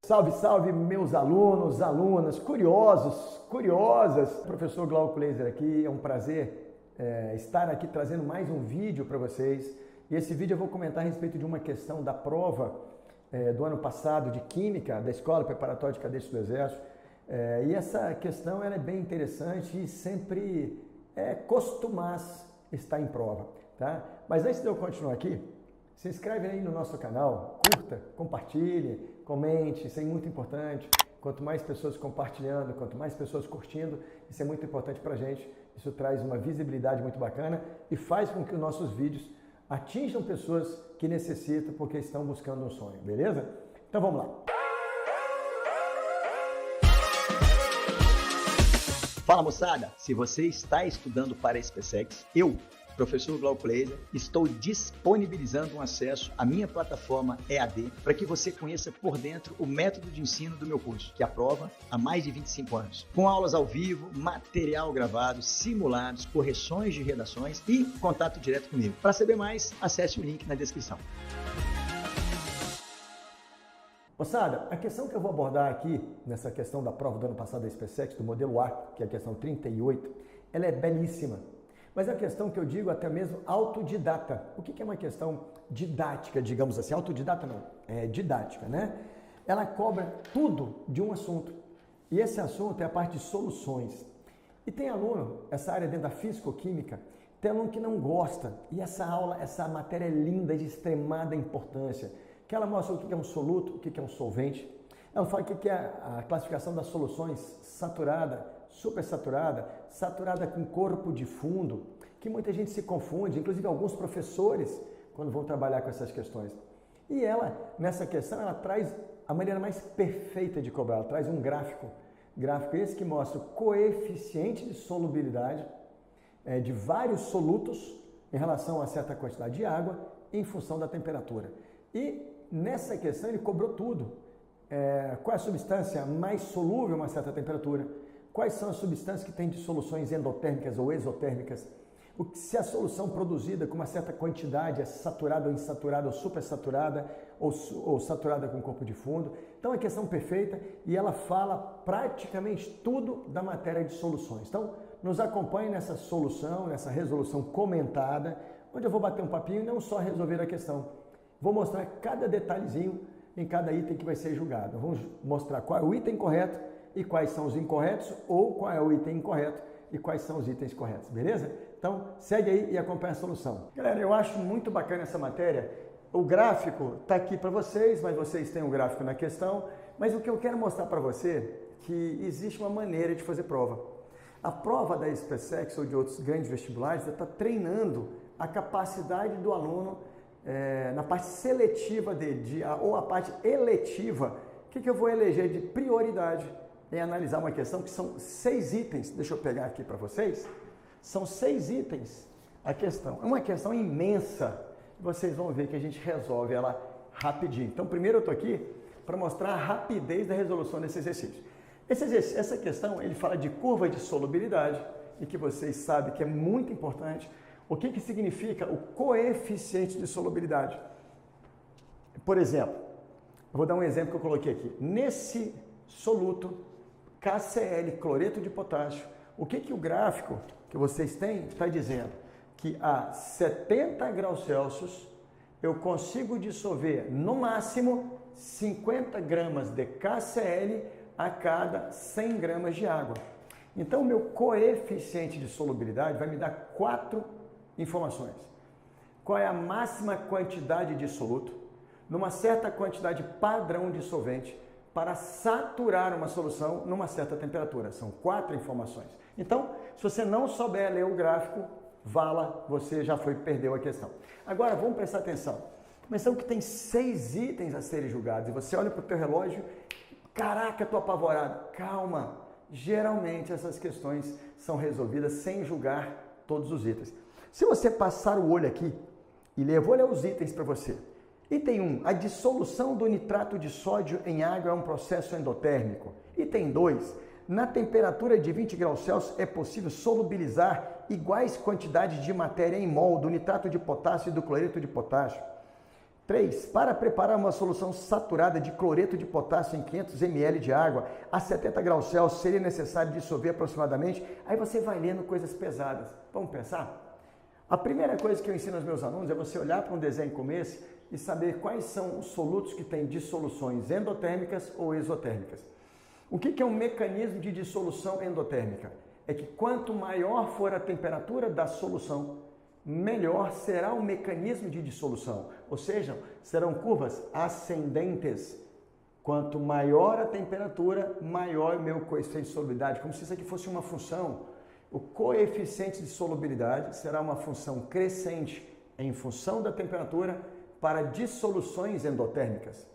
Salve, salve, meus alunos, alunas, curiosos, curiosas. Professor Glauco Laser aqui, é um prazer estar aqui trazendo mais um vídeo para vocês. E esse vídeo eu vou comentar a respeito de uma questão da prova do ano passado de Química da Escola Preparatória de Cadetes do Exército. E essa questão ela é bem interessante e sempre costumaz estar em prova, tá? Mas antes de eu continuar aqui, se inscreve aí no nosso canal, curta, compartilhe, comente, isso é muito importante. Quanto mais pessoas compartilhando, quanto mais pessoas curtindo, isso é muito importante pra gente. Isso traz uma visibilidade muito bacana e faz com que os nossos vídeos atinjam pessoas que necessitam porque estão buscando um sonho, beleza? Então vamos lá. Fala moçada, se você está estudando para a SpaceX, eu, professor Glauco Laser, estou disponibilizando um acesso à minha plataforma EAD para que você conheça por dentro o método de ensino do meu curso, que aprova há mais de 25 anos. Com aulas ao vivo, material gravado, simulados, correções de redações e contato direto comigo. Para saber mais, acesse o link na descrição. Moçada, a questão que eu vou abordar aqui, nessa questão da prova do ano passado da SpaceX, do modelo A, que é a questão 38, ela é belíssima. Mas é uma questão que eu digo até mesmo autodidata. O que é uma questão didática, digamos assim? Autodidata não, é didática, né? Ela cobra tudo de um assunto. E esse assunto é a parte de soluções. E tem aluno, essa área dentro da físico-química, tem aluno que não gosta. E essa aula, essa matéria é linda, de extremada importância. Que ela mostra o que é um soluto, o que é um solvente. Ela fala o que é a classificação das soluções saturada, supersaturada, saturada com corpo de fundo, que muita gente se confunde, inclusive alguns professores, quando vão trabalhar com essas questões. E ela, nessa questão, ela traz a maneira mais perfeita de cobrar, ela traz um gráfico esse que mostra o coeficiente de solubilidade de vários solutos em relação a certa quantidade de água em função da temperatura. E nessa questão ele cobrou tudo. Qual é a substância mais solúvel a uma certa temperatura? Quais são as substâncias que têm dissoluções endotérmicas ou exotérmicas? Se a solução produzida com uma certa quantidade é saturada ou insaturada, ou supersaturada, ou saturada com corpo de fundo. Então é questão perfeita e ela fala praticamente tudo da matéria de soluções. Então nos acompanhe nessa solução, nessa resolução comentada, onde eu vou bater um papinho e não só resolver a questão. Vou mostrar cada detalhezinho em cada item que vai ser julgado. Vamos mostrar qual é o item correto e quais são os incorretos, ou qual é o item incorreto e quais são os itens corretos, beleza? Então, segue aí e acompanha a solução. Galera, eu acho muito bacana essa matéria. O gráfico está aqui para vocês, mas vocês têm o gráfico na questão. Mas o que eu quero mostrar para você é que existe uma maneira de fazer prova. A prova da SpaceX ou de outros grandes vestibulares está treinando a capacidade do aluno na parte seletiva dele, ou a parte eletiva. O que eu vou eleger de prioridade em analisar uma questão que são 6 itens. Deixa eu pegar aqui para vocês. São 6 itens a questão. É uma questão imensa. Vocês vão ver que a gente resolve ela rapidinho. Então, primeiro eu estou aqui para mostrar a rapidez da resolução desse exercício. Essa questão, ele fala de curva de solubilidade, e que vocês sabem que é muito importante. O que significa o coeficiente de solubilidade? Por exemplo, eu vou dar um exemplo que eu coloquei aqui. Nesse soluto, KCl, cloreto de potássio, o que o gráfico que vocês têm está dizendo? Que a 70 graus Celsius eu consigo dissolver no máximo 50 gramas de KCl a cada 100 gramas de água. Então o meu coeficiente de solubilidade vai me dar 4 informações. Qual é a máxima quantidade de soluto numa certa quantidade padrão de solvente para saturar uma solução numa certa temperatura. São 4 informações. Então, se você não souber ler o gráfico, vala, você já perdeu a questão. Agora, vamos prestar atenção. Atenção que tem 6 itens a serem julgados. E você olha para o teu relógio, caraca, estou apavorado. Calma, geralmente essas questões são resolvidas sem julgar todos os itens. Se você passar o olho aqui e ler, eu vou ler os itens para você. Item 1, a dissolução do nitrato de sódio em água é um processo endotérmico. Item 2, na temperatura de 20 graus Celsius é possível solubilizar iguais quantidades de matéria em mol do nitrato de potássio e do cloreto de potássio. 3. Para preparar uma solução saturada de cloreto de potássio em 500 ml de água a 70 graus Celsius, seria necessário dissolver aproximadamente... Aí você vai lendo coisas pesadas. Vamos pensar? A primeira coisa que eu ensino aos meus alunos é você olhar para um desenho como esse e saber quais são os solutos que têm dissoluções endotérmicas ou exotérmicas. O que é um mecanismo de dissolução endotérmica? É que quanto maior for a temperatura da solução, melhor será o mecanismo de dissolução, ou seja, serão curvas ascendentes. Quanto maior a temperatura, maior o meu coeficiente de solubilidade, como se isso aqui fosse uma função. O coeficiente de solubilidade será uma função crescente em função da temperatura para dissoluções endotérmicas.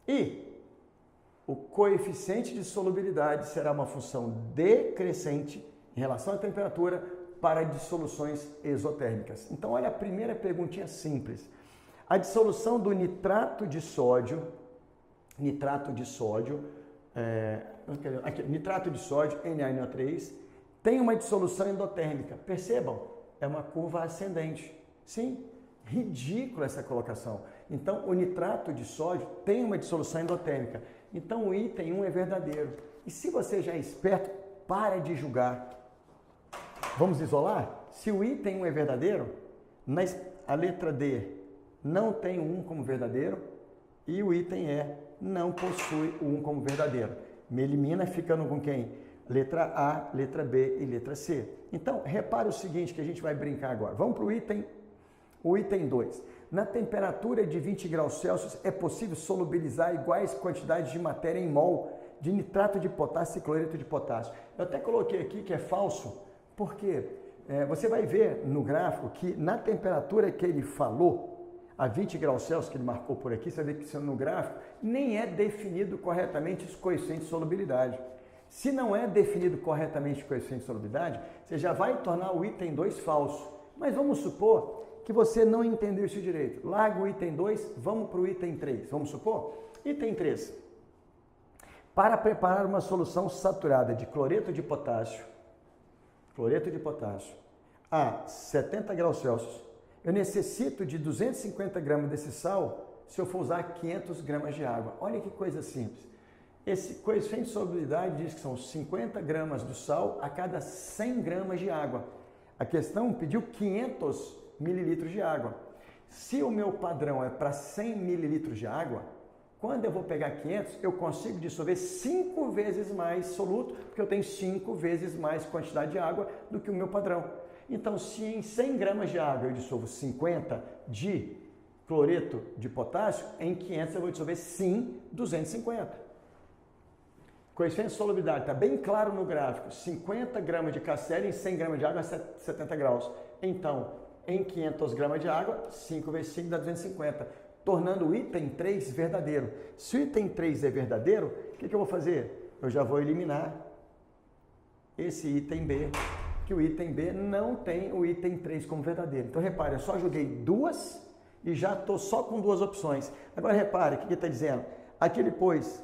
E o coeficiente de solubilidade será uma função decrescente em relação à temperatura para dissoluções exotérmicas. Então, olha a primeira perguntinha simples. A dissolução do nitrato de sódio, NaNO3, tem uma dissolução endotérmica. Percebam, é uma curva ascendente. Sim, ridícula essa colocação. Então, o nitrato de sódio tem uma dissolução endotérmica. Então, o item 1 é verdadeiro. E se você já é esperto, para de julgar. Vamos isolar? Se o item 1 é verdadeiro, a letra D não tem o 1 como verdadeiro e o item E não possui o 1 como verdadeiro. Me elimina ficando com quem? Letra A, letra B e letra C. Então, repara o seguinte que a gente vai brincar agora. Vamos para o item 2. Na temperatura de 20 graus Celsius é possível solubilizar iguais quantidades de matéria em mol de nitrato de potássio e cloreto de potássio. Eu até coloquei aqui que é falso, porque você vai ver no gráfico que na temperatura que ele falou, a 20 graus Celsius que ele marcou por aqui, você vai ver que no gráfico nem é definido corretamente os coeficientes de solubilidade. Se não é definido corretamente o coeficiente de solubilidade, você já vai tornar o item 2 falso. Mas vamos supor que você não entendeu isso direito. Larga o item 2, vamos para o item 3. Vamos supor? Item 3. Para preparar uma solução saturada de cloreto de potássio a 70 graus Celsius, eu necessito de 250 gramas desse sal se eu for usar 500 gramas de água. Olha que coisa simples. Esse coeficiente de solubilidade diz que são 50 gramas do sal a cada 100 gramas de água. A questão pediu 500 mililitros de água. Se o meu padrão é para 100 mililitros de água, quando eu vou pegar 500, eu consigo dissolver 5 vezes mais soluto, porque eu tenho 5 vezes mais quantidade de água do que o meu padrão. Então, se em 100 gramas de água eu dissolvo 50 de cloreto de potássio, em 500 eu vou dissolver sim 250. Coeficiente de solubilidade está bem claro no gráfico, 50 gramas de KCl em 100 gramas de água a 70 graus. Então, em 500 gramas de água, 5 vezes 5 dá 250, tornando o item 3 verdadeiro. Se o item 3 é verdadeiro, o que eu vou fazer? Eu já vou eliminar esse item B, que o item B não tem o item 3 como verdadeiro. Então, repare, eu só joguei duas e já estou só com duas opções. Agora, repare, o que ele está dizendo? Aqui depois,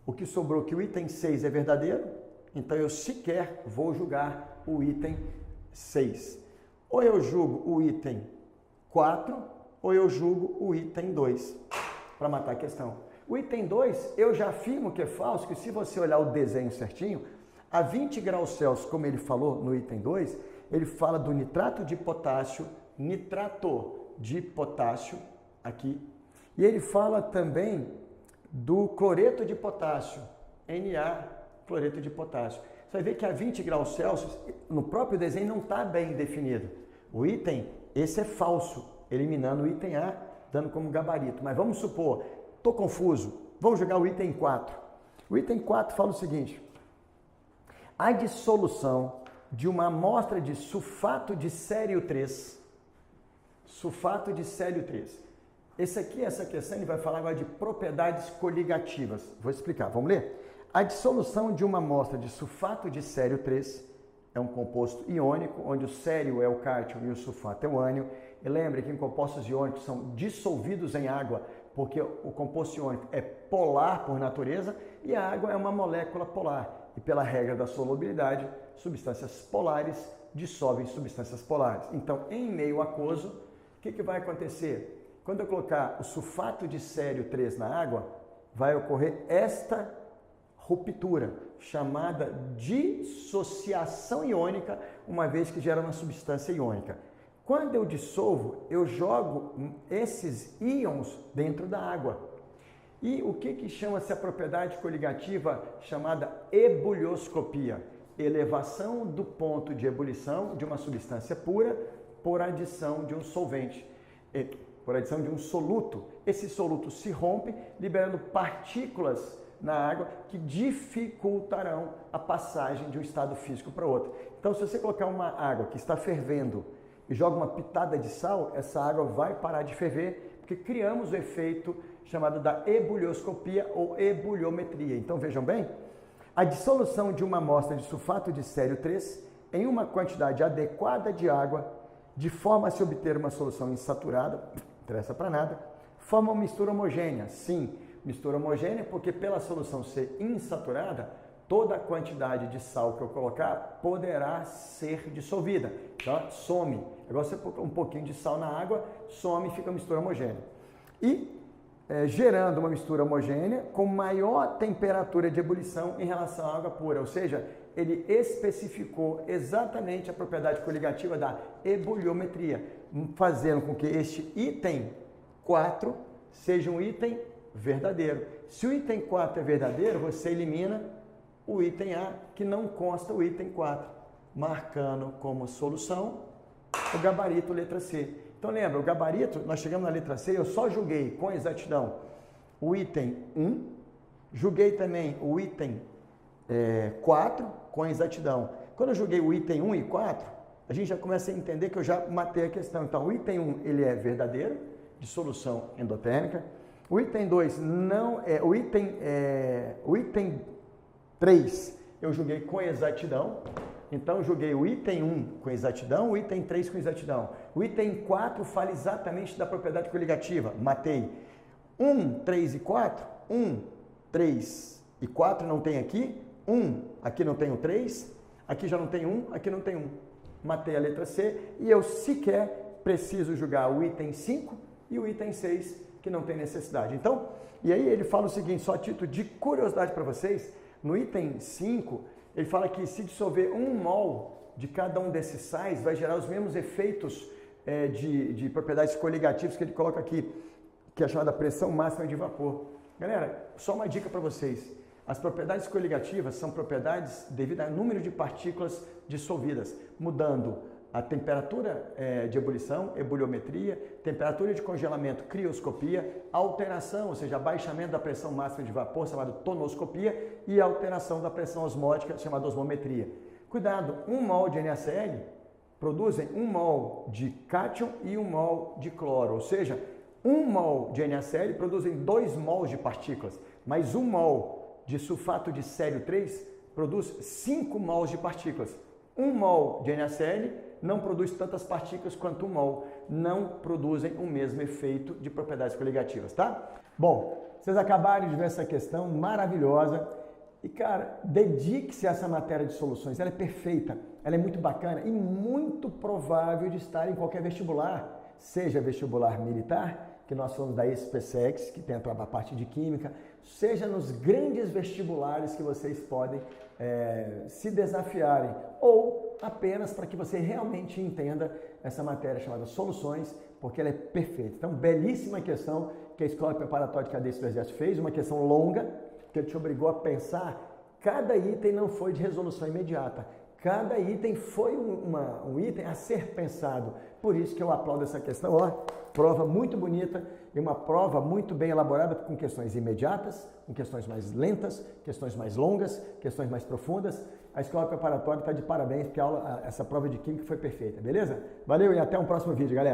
o que sobrou, que o item 6 é verdadeiro, então eu sequer vou julgar o item 6. Ou eu julgo o item 4, ou eu julgo o item 2, para matar a questão. O item 2, eu já afirmo que é falso, que se você olhar o desenho certinho, a 20 graus Celsius, como ele falou no item 2, ele fala do nitrato de potássio, aqui, e ele fala também do cloreto de potássio, Na, cloreto de potássio. Você vai ver que a 20 graus Celsius, no próprio desenho, não está bem definido. O item, esse é falso, eliminando o item A, dando como gabarito. Mas vamos supor, estou confuso, vamos jogar o item 4. O item 4 fala o seguinte: a dissolução de uma amostra de sulfato de cério 3, essa questão ele vai falar agora de propriedades coligativas. Vou explicar, vamos ler? A dissolução de uma amostra de sulfato de cério 3 é um composto iônico, onde o cério é o cátio e o sulfato é o ânion. E lembre que em compostos iônicos são dissolvidos em água, porque o composto iônico é polar por natureza e a água é uma molécula polar. E pela regra da solubilidade, substâncias polares dissolvem substâncias polares. Então, em meio aquoso, o que vai acontecer? Quando eu colocar o sulfato de sério 3 na água, vai ocorrer esta ruptura, chamada dissociação iônica, uma vez que gera uma substância iônica. Quando eu dissolvo, eu jogo esses íons dentro da água. E o que chama-se a propriedade coligativa chamada ebulioscopia? Elevação do ponto de ebulição de uma substância pura por adição de um solvente, por adição de um soluto. Esse soluto se rompe, liberando partículas na água que dificultarão a passagem de um estado físico para outro. Então, se você colocar uma água que está fervendo e joga uma pitada de sal, essa água vai parar de ferver, porque criamos o efeito chamado da ebulioscopia ou ebuliometria. Então, vejam bem, a dissolução de uma amostra de sulfato de sério 3 em uma quantidade adequada de água, de forma a se obter uma solução insaturada, não interessa para nada, forma uma mistura homogênea. Sim, mistura homogênea, porque pela solução ser insaturada, toda a quantidade de sal que eu colocar poderá ser dissolvida. Então, some. Agora você põe um pouquinho de sal na água, some e fica uma mistura homogênea. E gerando uma mistura homogênea com maior temperatura de ebulição em relação à água pura. Ou seja, ele especificou exatamente a propriedade coligativa da ebuliometria, fazendo com que este item 4 seja um item verdadeiro. Se o item 4 é verdadeiro, você elimina o item A, que não consta o item 4, marcando como solução o gabarito letra C. Então lembra, o gabarito, nós chegamos na letra C, eu só julguei com exatidão o item 1, julguei também o item 4 com exatidão. Quando eu julguei o item 1 e 4, a gente já começa a entender que eu já matei a questão. Então o item 1 ele é verdadeiro, de solução endotérmica. O item 2 não é, o item 3 eu julguei com exatidão. Então, eu julguei o item 1 com exatidão, o item 3 com exatidão. O item 4 fala exatamente da propriedade coligativa. Matei 1, 3 e 4. 1, 3 e 4 não tem aqui. 1, aqui não tem o 3. Aqui já não tem 1, aqui não tem 1. Matei a letra C e eu sequer preciso julgar o item 5 e o item 6, que não tem necessidade. Então, e aí ele fala o seguinte, só a título de curiosidade para vocês, no item 5, ele fala que se dissolver 1 mol de cada um desses sais, vai gerar os mesmos efeitos de propriedades coligativas que ele coloca aqui, que é a chamada pressão máxima de vapor. Galera, só uma dica para vocês. As propriedades coligativas são propriedades devido ao número de partículas dissolvidas, mudando a temperatura de ebulição, ebuliometria, temperatura de congelamento, crioscopia, alteração, ou seja, abaixamento da pressão máxima de vapor, chamada tonoscopia, e alteração da pressão osmótica, chamada osmometria. Cuidado, 1 mol de NaCl produzem 1 mol de cátion e 1 mol de cloro, ou seja, 1 mol de NaCl produzem 2 mols de partículas, mas 1 mol de sulfato de sério 3 produz 5 mols de partículas. 1 mol de NaCl não produz tantas partículas quanto 1 mol, não produzem o mesmo efeito de propriedades coligativas, tá? Bom, vocês acabaram de ver essa questão maravilhosa e, cara, dedique-se a essa matéria de soluções, ela é perfeita, ela é muito bacana e muito provável de estar em qualquer vestibular, seja vestibular militar, que nós somos da SPSEX, que tem a parte de química, seja nos grandes vestibulares que vocês podem se desafiarem, ou apenas para que você realmente entenda essa matéria chamada soluções, porque ela é perfeita. Então, belíssima questão que a Escola Preparatória de Cadete do Exército fez, uma questão longa, que ele te obrigou a pensar. Cada item não foi de resolução imediata. Cada item foi um item a ser pensado. Por isso que eu aplaudo essa questão. Ó, prova muito bonita e uma prova muito bem elaborada com questões imediatas, com questões mais lentas, questões mais longas, questões mais profundas. A Escola Preparatória está de parabéns porque essa prova de Química foi perfeita, beleza? Valeu e até um próximo vídeo, galera!